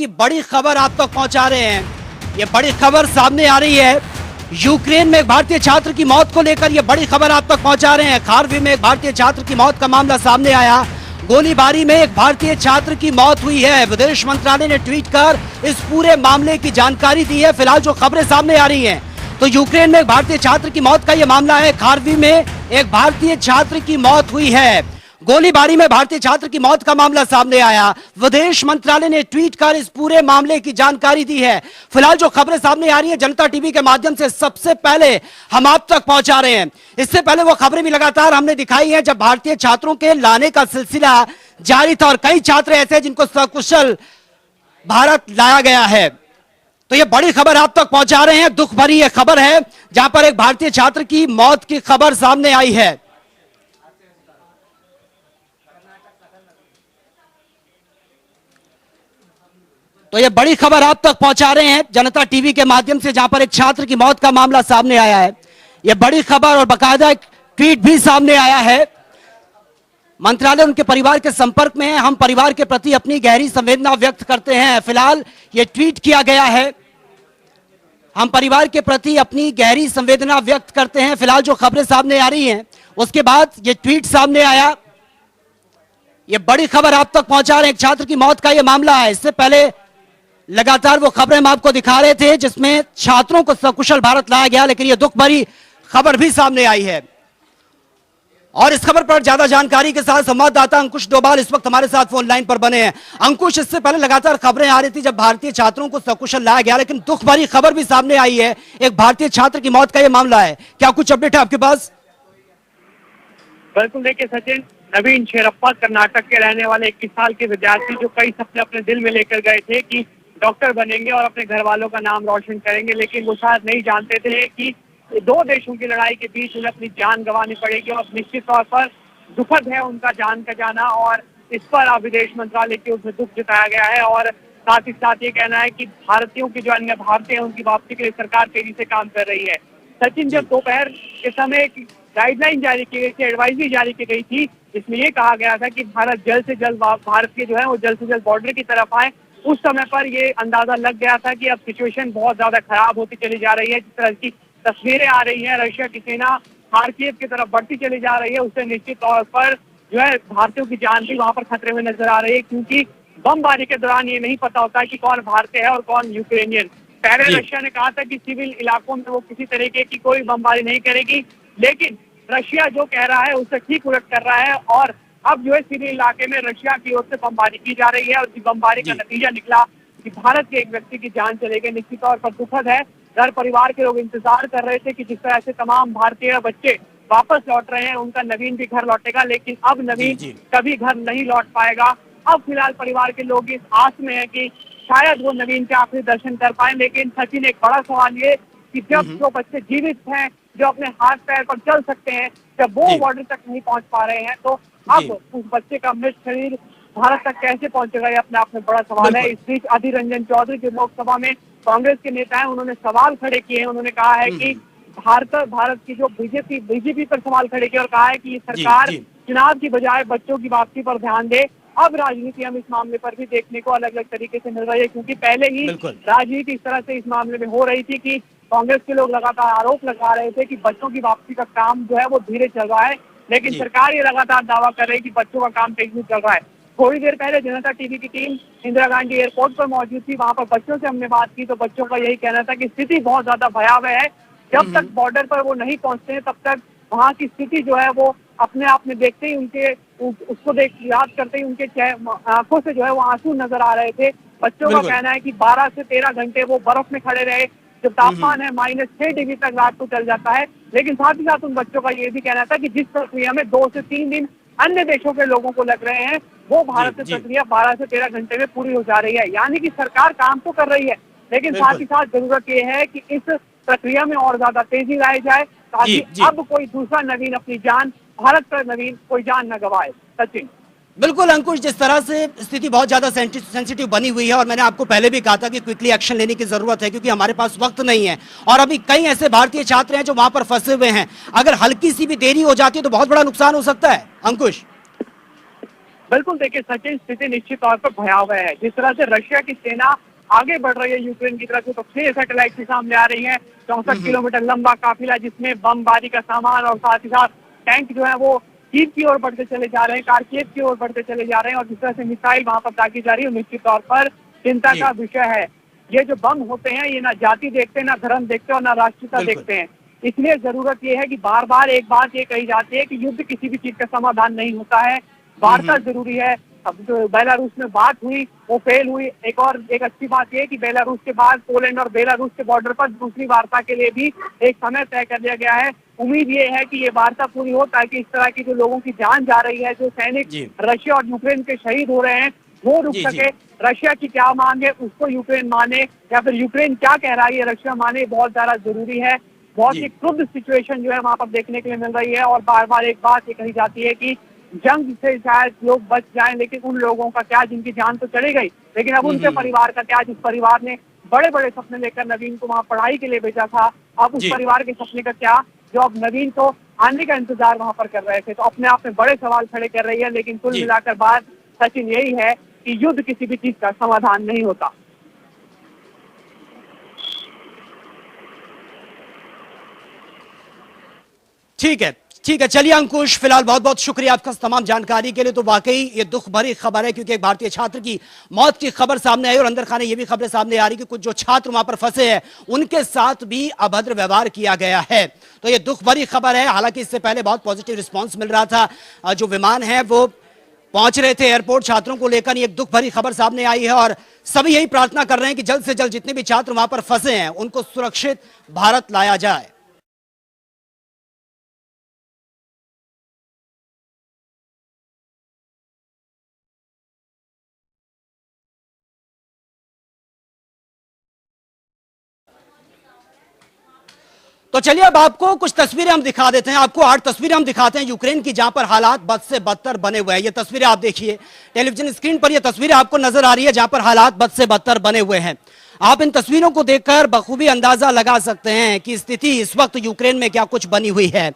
की बड़ी खबर आप तक पहुंचा रहे हैं। ये बड़ी खबर सामने आ रही है, यूक्रेन में एक भारतीय छात्र की मौत को लेकर ये बड़ी खबर आप तक पहुंचा रहे हैं। खारवी में एक भारतीय छात्र की मौत का मामला सामने आया। गोलीबारी में एक भारतीय छात्र की मौत हुई है। विदेश मंत्रालय ने ट्वीट कर इस पूरे मामले की जानकारी दी है। फिलहाल जो खबरें सामने आ रही हैं, तो यूक्रेन में एक भारतीय छात्र की मौत का यह मामला है। खारवी में एक भारतीय छात्र की मौत हुई है। गोलीबारी में भारतीय छात्र की मौत का मामला सामने आया। विदेश मंत्रालय ने ट्वीट कर इस पूरे मामले की जानकारी दी है। फिलहाल जो खबरें सामने आ रही हैं, जनता टीवी के माध्यम से सबसे पहले हम आप तक पहुंचा रहे हैं। इससे पहले वो खबरें भी लगातार हमने दिखाई हैं, जब भारतीय छात्रों के लाने का सिलसिला जारी था और कई छात्र ऐसे हैं जिनको सकुशल भारत लाया गया है। तो ये बड़ी खबर आप तक पहुंचा रहे हैं। दुख भरी यह खबर है, जहां पर एक भारतीय छात्र की मौत की खबर सामने आई है। तो ये बड़ी खबर आप तक पहुंचा रहे हैं जनता टीवी के माध्यम से, जहां पर एक छात्र की मौत का मामला सामने आया है। यह बड़ी खबर और बाकायदा एक ट्वीट भी सामने आया है। मंत्रालय उनके परिवार के संपर्क में है। हम परिवार के प्रति अपनी गहरी संवेदना व्यक्त करते हैं। फिलहाल यह ट्वीट किया गया है, हम परिवार के प्रति अपनी गहरी संवेदना व्यक्त करते हैं। फिलहाल जो खबरें सामने आ रही हैं, उसके बाद यह ट्वीट सामने आया। यह बड़ी खबर आप तक पहुंचा रहे हैं, एक छात्र की मौत का यह मामला है। इससे पहले लगातार वो खबरें हम आपको दिखा रहे थे जिसमें छात्रों को सकुशल भारत लाया गया, लेकिन यह दुख भरी खबर भी सामने आई है। और इस खबर पर ज्यादा जानकारी के साथ संवाददाता अंकुश डोभाल इस वक्त हमारे साथ फोन लाइन पर बने हैं। अंकुश, इससे पहले लगातार खबरें आ रही थी जब भारतीय छात्रों को सकुशल लाया गया, लेकिन दुख भरी खबर भी सामने आई है, एक भारतीय छात्र की मौत का यह मामला है। क्या कुछ अपडेट है आपके पास? बिल्कुल, देखिए सचिन, नवीन शेरप्पा कर्नाटक के रहने वाले 21 साल के विद्यार्थी जो कई सपने अपने दिल में लेकर गए थे कि डॉक्टर बनेंगे और अपने घर वालों का नाम रोशन करेंगे, लेकिन वो शायद नहीं जानते थे कि दो देशों की लड़ाई के बीच उन्हें अपनी जान गंवानी पड़ेगी। और निश्चित तौर पर दुखद है उनका जान का जाना, और इस पर विदेश मंत्रालय की ओर से दुख जताया गया है। और साथ ही साथ ये कहना है कि भारतीयों की जो अन्य भारतीय हैं उनकी वापसी के लिए सरकार तेजी से काम कर रही है। सचिन, जब दोपहर के समय गाइडलाइन जारी की गई थी, एडवाइजरी जारी की गई थी, जिसमें ये कहा गया था कि भारत जल्द से जल्द भारत के जो है वो जल्द से जल्द बॉर्डर की तरफ आए, उस समय पर ये अंदाजा लग गया था कि अब सिचुएशन बहुत ज्यादा खराब होती चली जा रही है। जिस तरह की तस्वीरें आ रही हैं, रशिया की सेना खार्किव की तरफ बढ़ती चली जा रही है, उससे निश्चित तौर पर जो है भारतीयों की जान भी वहां पर खतरे में नजर आ रही है, क्योंकि बमबारी के दौरान ये नहीं पता होता कि कौन भारतीय है और कौन यूक्रेनियन। पहले रशिया ने कहा था कि सिविल इलाकों में वो किसी तरीके की कोई बमबारी नहीं करेगी, लेकिन रशिया जो कह रहा है उससे ठीक उलट कर रहा है, और अब जो है सिविल इलाके में रशिया की ओर से बमबारी की जा रही है। और इस बमबारी का नतीजा निकला कि भारत के एक व्यक्ति की जान चले गई। निश्चित तौर पर दुखद है। घर परिवार के लोग इंतजार कर रहे थे कि जिस तरह से तमाम भारतीय बच्चे वापस लौट रहे हैं, उनका नवीन भी घर लौटेगा, लेकिन अब नवीन कभी घर नहीं लौट पाएगा। अब फिलहाल परिवार के लोग इस आस में है कि शायद वो नवीन के आखिरी दर्शन कर पाए। लेकिन सचिन, एक बड़ा सवाल ये कि जब जो बच्चे जीवित हैं, जो अपने हाथ पैर पर चल सकते हैं, जब वो बॉर्डर तक नहीं पहुंच पा रहे हैं, तो अब उस बच्चे का मृत शरीर भारत तक कैसे पहुंचेगा, ये अपने आप में बड़ा सवाल है। इस बीच अधीर रंजन चौधरी जो लोकसभा में कांग्रेस के नेता हैं, उन्होंने सवाल खड़े किए हैं। उन्होंने कहा है कि भारत की जो बीजेपी पर सवाल खड़े किए और कहा है कि सरकार चुनाव की बजाय बच्चों की वापसी पर ध्यान दे। अब राजनीति हम इस मामले पर भी देखने को अलग अलग तरीके से मिल रही है, क्योंकि पहले ही राजनीति इस तरह से इस मामले में हो रही थी कि कांग्रेस के लोग लगातार आरोप लगा रहे थे कि बच्चों की वापसी का काम जो है वो धीरे चल रहा है, लेकिन सरकार ये लगातार दावा कर रही है कि बच्चों का काम तेजी चल रहा है। थोड़ी देर पहले जनता टीवी की टीम इंदिरा गांधी एयरपोर्ट पर मौजूद थी, वहां पर बच्चों से हमने बात की, तो बच्चों का यही कहना था कि स्थिति बहुत ज्यादा भयावह है। जब तक बॉर्डर पर वो नहीं पहुंचते हैं, तब तक वहाँ की स्थिति जो है वो अपने आप में देखते ही उनके उसको याद करते ही उनके आंखों से जो है वो आंसू नजर आ रहे थे। बच्चों का कहना है कि 12 से 13 घंटे वो बर्फ में खड़े रहे, जब तापमान है -6 डिग्री तक रात को चल जाता है। लेकिन साथ ही साथ उन बच्चों का ये भी कहना था कि जिस प्रक्रिया में 2 से 3 दिन अन्य देशों के लोगों को लग रहे हैं, वो भारत से प्रक्रिया 12 से 13 घंटे में पूरी हो जा रही है। यानी कि सरकार काम तो कर रही है, लेकिन साथ ही साथ जरूरत ये है कि इस प्रक्रिया में और ज्यादा तेजी लाई जाए, ताकि अब कोई दूसरा नवीन अपनी जान, भारत पर नवीन कोई जान न गवाए। सचिन, बिल्कुल अंकुश, जिस तरह से स्थिति बहुत ज्यादा सेंसिटिव बनी हुई है, और मैंने आपको पहले भी कहा था कि क्विकली एक्शन लेने की जरूरत है, क्योंकि हमारे पास वक्त नहीं है, और अभी कई ऐसे भारतीय छात्र हैं जो वहां पर फंसे हुए हैं। अगर हल्की सी भी देरी हो जाती है तो बहुत बड़ा नुकसान हो सकता है। अंकुश, बिल्कुल देखिए सचिन, स्थिति निश्चित तौर पर भयावह है। जिस तरह से रशिया की सेना आगे बढ़ रही है यूक्रेन की तरफ, तो 6 सैटेलाइट के सामने आ रही है। 64 किलोमीटर लंबा काफिला जिसमें बमबारी का सामान और साथ ही साथ टैंक जो है वो कीव की ओर बढ़ते चले जा रहे हैं, कारकीव की ओर बढ़ते चले जा रहे हैं, और जिस तरह से मिसाइल वहां पर दागी जा रही है, निश्चित तौर पर चिंता का विषय है। ये जो बम होते हैं ये ना जाति देखते हैं, ना धर्म देखते हैं और ना राष्ट्रीयता देखते हैं। इसलिए जरूरत ये है कि बार बार एक बात ये कही जाती है कि युद्ध किसी भी चीज का समाधान नहीं होता है, वार्ता जरूरी है। अब जो बेलारूस में बात हुई वो फेल हुई। एक अच्छी बात यह है कि बेलारूस के बाद पोलैंड और बेलारूस के बॉर्डर पर दूसरी वार्ता के लिए भी एक समय तय कर लिया गया है। उम्मीद ये है कि ये वार्ता पूरी हो ताकि इस तरह की जो लोगों की जान जा रही है, जो सैनिक रशिया और यूक्रेन के शहीद हो रहे हैं, वो रुक सके। रशिया की क्या मांग है उसको यूक्रेन माने, या फिर यूक्रेन क्या कह रहा है ये रशिया माने, बहुत ज्यादा जरूरी है। बहुत ही क्रुद्ध सिचुएशन जो है वहां पर देखने के लिए मिल रही है, और बार बार एक बात ये कही जाती है कि जंग से शायद लोग बच जाएं, लेकिन उन लोगों का क्या जिनकी जान तो चली गई, लेकिन अब उनके परिवार का क्या, जिस परिवार ने बड़े बड़े सपने लेकर नवीन को वहां पढ़ाई के लिए भेजा था, अब उस परिवार के सपने का क्या, जो अब नवीन को आने का इंतजार वहां पर कर रहे थे। तो अपने आप में बड़े सवाल खड़े कर रही है। लेकिन कुल मिलाकर बात सचिन यही है कि युद्ध किसी भी चीज का समाधान नहीं होता। ठीक है, ठीक है, चलिए अंकुश, फिलहाल बहुत बहुत शुक्रिया आपका तमाम जानकारी के लिए। तो वाकई ये दुख भरी खबर है, क्योंकि एक भारतीय छात्र की मौत की खबर सामने आई और अंदर खाने ये भी खबरें सामने आ रही कि कुछ जो छात्र वहां पर फंसे हैं उनके साथ भी अभद्र व्यवहार किया गया है। तो ये दुख भरी खबर है। हालांकि इससे पहले बहुत पॉजिटिव रिस्पॉन्स मिल रहा था, जो विमान है वो पहुंच रहे थे एयरपोर्ट छात्रों को लेकर। एक दुख भरी खबर सामने आई है और सभी यही प्रार्थना कर रहे हैं कि जल्द से जल्द जितने भी छात्र वहां पर फंसे हैं उनको सुरक्षित भारत लाया जाए। तो चलिए अब आपको कुछ तस्वीरें हम दिखा देते हैं। आपको 8 तस्वीरें हम दिखाते हैं यूक्रेन की, जहां पर हालात बद से बदतर बने हुए हैं। ये तस्वीरें आप देखिए टेलीविजन स्क्रीन पर, ये तस्वीरें आपको नजर आ रही है जहां पर हालात बद से बदतर बने हुए हैं। आप इन तस्वीरों को देखकर बखूबी अंदाजा लगा सकते हैं कि स्थिति इस वक्त यूक्रेन में क्या कुछ बनी हुई है।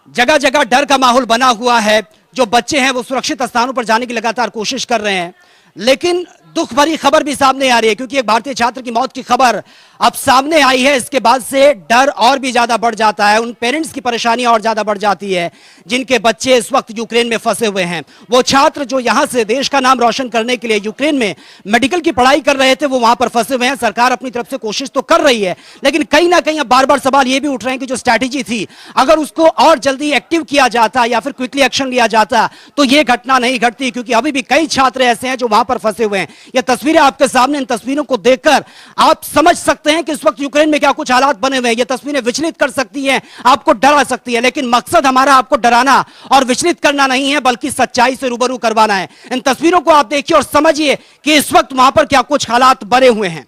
जगह जगह डर का माहौल बना हुआ है। जो बच्चे हैं वो सुरक्षित स्थानों पर जाने की लगातार कोशिश कर रहे हैं, लेकिन दुख भरी खबर भी सामने आ रही है, क्योंकि एक भारतीय छात्र की मौत की खबर अब सामने आई है। इसके बाद से डर और भी ज्यादा बढ़ जाता है, उन पेरेंट्स की परेशानी और ज्यादा बढ़ जाती है जिनके बच्चे इस वक्त यूक्रेन में फंसे हुए हैं। वो छात्र जो यहां से देश का नाम रोशन करने के लिए यूक्रेन में मेडिकल की पढ़ाई कर रहे थे, वो वहां पर फंसे हुए हैं। सरकार अपनी तरफ से कोशिश तो कर रही है, लेकिन कहीं ना कहीं अब बार बार सवाल ये भी उठ रहे हैं कि जो स्ट्रैटेजी थी, अगर उसको और जल्दी एक्टिव किया जाता या फिर क्विकली एक्शन लिया जाता तो ये घटना नहीं घटती, क्योंकि अभी भी कई छात्र ऐसे हैं जो वहां पर फंसे हुए हैं। ये तस्वीरें आपके सामने, इन तस्वीरों को देखकर आप समझ सकते हैं कि इस वक्त यूक्रेन में क्या कुछ हालात बने हुए हैं। ये तस्वीरें विचलित कर सकती हैं, आपको डरा सकती है, लेकिन मकसद हमारा आपको डराना और विचलित करना नहीं है, बल्कि सच्चाई से रूबरू करवाना है। इन तस्वीरों को आप देखिए और समझिए कि इस वक्त वहां पर क्या कुछ हालात बने हुए हैं।